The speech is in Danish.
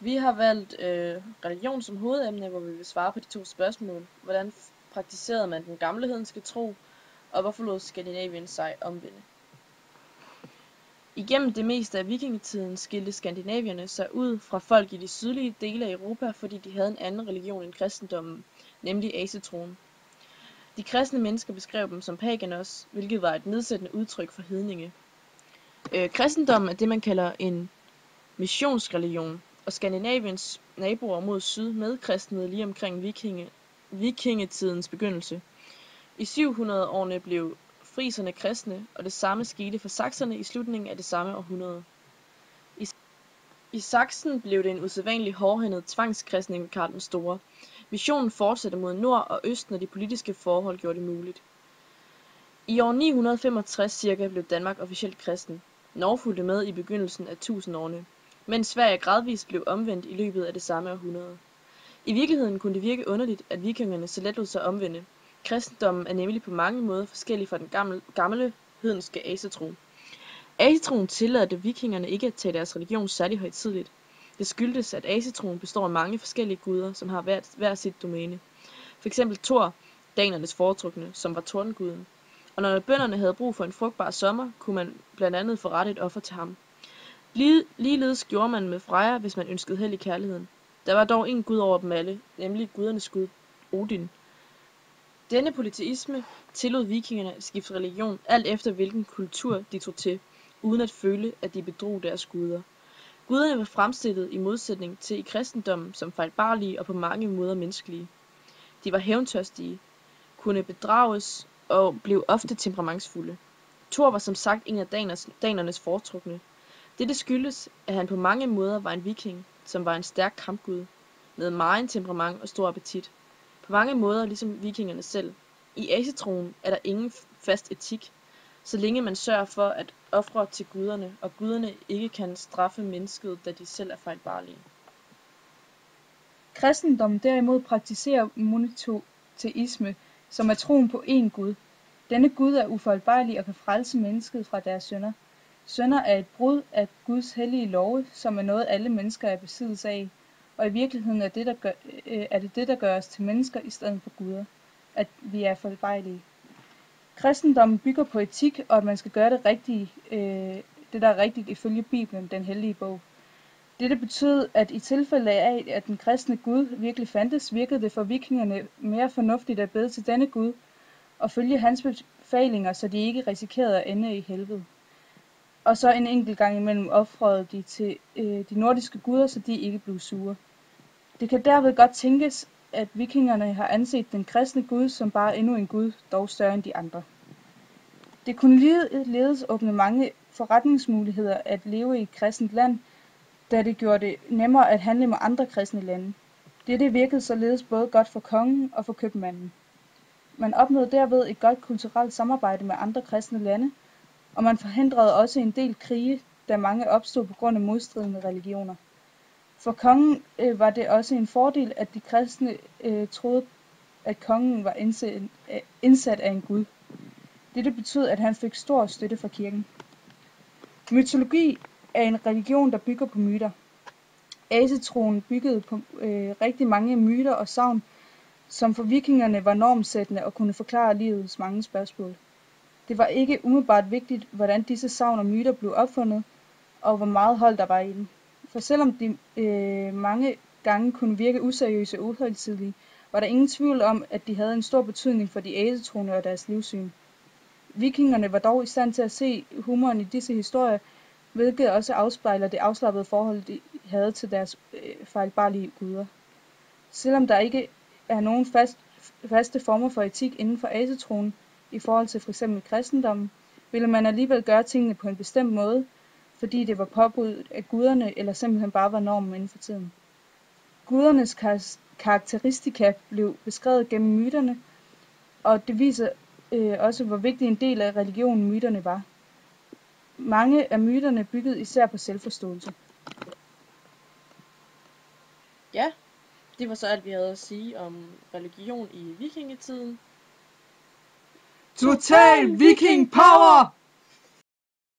Vi har valgt religion som hovedemne, hvor vi vil svare på de to spørgsmål. Hvordan praktiserede man den gamle hedenske tro, og hvorfor lod Skandinavien sig omvende? Igennem det meste af vikingetiden skilte skandinavierne sig ud fra folk i de sydlige dele af Europa, fordi de havde en anden religion end kristendommen, nemlig asetroen. De kristne mennesker beskrev dem som paganos, hvilket var et nedsættende udtryk for hedninge. Kristendommen er det, man kalder en missionsreligion, og Skandinaviens naboer mod syd medkristnede lige omkring vikingetidens begyndelse. I 700-årene blev friserne kristne, og det samme skete for sakserne i slutningen af det samme århundrede. I Sachsen blev det en usædvanlig hårdhændet tvangskristning ved Karl den Store. Missionen fortsatte mod nord og øst, når de politiske forhold gjorde det muligt. I år 965 cirka blev Danmark officielt kristen. Norge fulgte med i begyndelsen af 1000-årene, mens Sverige gradvist blev omvendt i løbet af det samme århundrede. I virkeligheden kunne det virke underligt, at vikingerne så let lod sig omvende. Kristendommen er nemlig på mange måder forskellig fra den gamle hedenske asetro. Asetroen tilladte vikingerne ikke at tage deres religion særlig højtideligt. Det skyldtes, at asetroen består af mange forskellige guder, som har hver sit domæne. For eksempel Thor, danernes foretrukne, som var tordenguden. Og når bønderne havde brug for en frugtbar sommer, kunne man blandt andet forrette et offer til ham. Ligeledes gjorde man med Freja, hvis man ønskede held i kærligheden. Der var dog en gud over dem alle, nemlig gudernes gud, Odin. Denne polyteisme tillod vikingerne at skifte religion, alt efter hvilken kultur de tog til, uden at føle, at de bedrog deres guder. Guderne var fremstillet i modsætning til i kristendommen som fejlbarlige og på mange måder menneskelige. De var hævntørstige, kunne bedrages og blev ofte temperamentsfulde. Thor var som sagt en af danernes foretrukne. Dette skyldes, at han på mange måder var en viking, som var en stærk kampgud, med megen temperament og stor appetit. På mange måder ligesom vikingerne selv. I asetroen er der ingen fast etik, så længe man sørger for at ofre til guderne, og guderne ikke kan straffe mennesket, da de selv er fejlbarlige. Kristendommen derimod praktiserer monoteisme, som er troen på én Gud. Denne Gud er ufejlbarlig og kan frelse mennesket fra deres synder. Synder er et brud af Guds hellige love, som er noget alle mennesker er besiddelse af, og i virkeligheden er det, der gør os til mennesker i stedet for guder, at vi er fejlbarlige. Kristendommen bygger på etik, og at man skal gøre det rigtige, det der er rigtigt ifølge Bibelen, den hellige bog. Dette betød, at i tilfælde af, at den kristne Gud virkelig fandtes, virkede det for vikingerne mere fornuftigt at bede til denne Gud og følge hans befalinger, så de ikke risikerede at ende i helvede. Og så en enkelt gang imellem ofrede de til de nordiske guder, så de ikke blev sure. Det kan derved godt tænkes, at vikingerne har anset den kristne Gud som bare endnu en Gud, dog større end de andre. Det kunne ligeledes åbne mange forretningsmuligheder at leve i et kristent land, da det gjorde det nemmere at handle med andre kristne lande. Dette virkede således både godt for kongen og for købmanden. Man opnåede derved et godt kulturelt samarbejde med andre kristne lande, og man forhindrede også en del krige, da mange opstod på grund af modstridende religioner. For kongen var det også en fordel, at de kristne troede, at kongen var indsat af en gud. Dette betød, at han fik stor støtte fra kirken. Mytologi er en religion, der bygger på myter. Asetroen byggede på rigtig mange myter og sagn, som for vikingerne var normsættende og kunne forklare livets mange spørgsmål. Det var ikke umiddelbart vigtigt, hvordan disse sagn og myter blev opfundet, og hvor meget hold der var i dem. For selvom de mange gange kunne virke useriøse og uhøjtidelige, var der ingen tvivl om, at de havde en stor betydning for de asetroende og deres livssyn. Vikingerne var dog i stand til at se humoren i disse historier, hvilket også afspejler det afslappede forhold, de havde til deres fejlbarlige guder. Selvom der ikke er nogen faste former for etik inden for asetroen i forhold til f.eks. kristendommen, ville man alligevel gøre tingene på en bestemt måde, fordi det var påbudt af guderne eller simpelthen bare var normen inden for tiden. Gudernes karakteristika blev beskrevet gennem myterne, og det viser også, hvor vigtig en del af religionen myterne var. Mange af myterne byggede især på selvforståelse. Ja, det var så alt, vi havde at sige om religion i vikingetiden. Total Viking Power!